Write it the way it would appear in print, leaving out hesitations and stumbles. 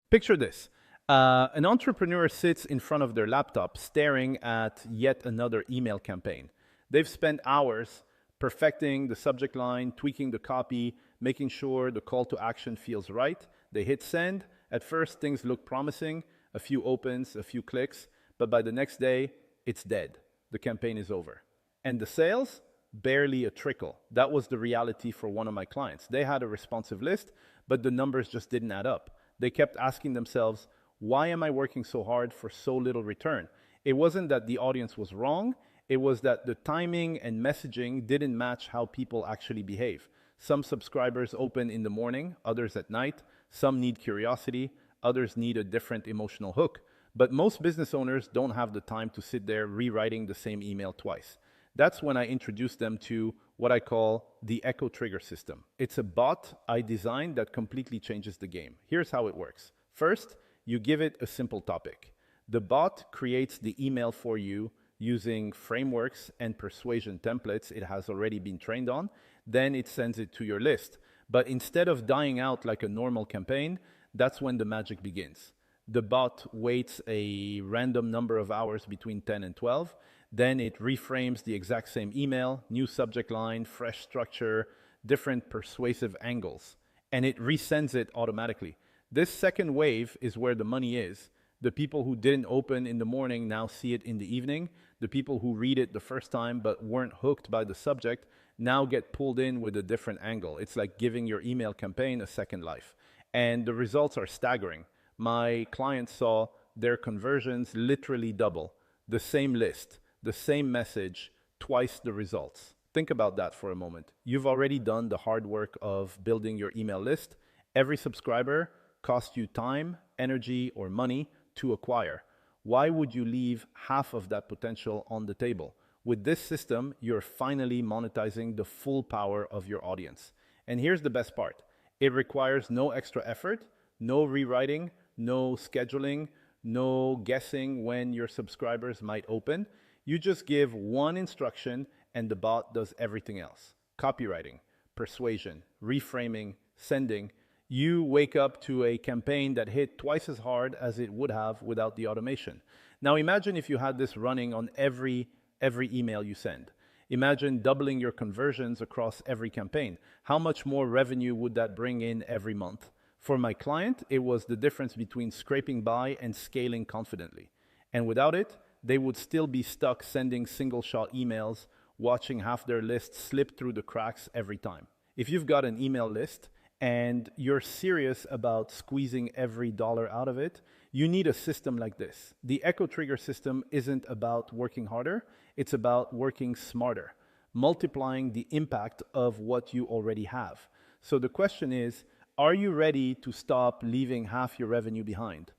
Picture this. An entrepreneur sits in front of their laptop staring at yet another email campaign. They've spent hours perfecting the subject line, tweaking the copy, making sure the call to action feels right. They hit send. At first, things look promising, a few opens, a few clicks, but by the next day, it's dead. The campaign is over. And the sales? Barely a trickle. That was the reality for one of my clients. They had a responsive list, but the numbers just didn't add up. They kept asking themselves, why am I working so hard for so little return? It wasn't that the audience was wrong, it was that the timing and messaging didn't match how people actually behave. Some subscribers open in the morning, others at night. Some need curiosity, others need a different emotional hook. But most business owners don't have the time to sit there rewriting the same email twice. That's when I introduced them to what I call the Echo Trigger system. It's a bot I designed that completely changes the game. Here's how it works. First, you give it a simple topic. The bot creates the email for you using frameworks and persuasion templates it has already been trained on. Then it sends it to your list. But instead of dying out like a normal campaign, that's when the magic begins. The bot waits a random number of hours between 10 and 12. Then it reframes the exact same email, new subject line, fresh structure, different persuasive angles, and it resends it automatically. This second wave is where the money is. The people who didn't open in the morning now see it in the evening. The people who read it the first time but weren't hooked by the subject now get pulled in with a different angle. It's like giving your email campaign a second life. And the results are staggering. My clients saw their conversions literally double. The same list, the same message, twice the results. Think about that for a moment. You've already done the hard work of building your email list. Every subscriber costs you time, energy, or money to acquire. Why would you leave half of that potential on the table? With this system, you're finally monetizing the full power of your audience. And here's the best part. It requires no extra effort, no rewriting, no scheduling, no guessing when your subscribers might open. You just give one instruction and the bot does everything else. Copywriting, persuasion, reframing, sending. You wake up to a campaign that hit twice as hard as it would have without the automation. Now imagine if you had this running on every email you send. Imagine doubling your conversions across every campaign. How much more revenue would that bring in every month? For my client, it was the difference between scraping by and scaling confidently. And without it, they would still be stuck sending single-shot emails, watching half their list slip through the cracks every time. If you've got an email list and you're serious about squeezing every dollar out of it, you need a system like this. The Echo Trigger system isn't about working harder, it's about working smarter, multiplying the impact of what you already have. So the question is, are you ready to stop leaving half your revenue behind?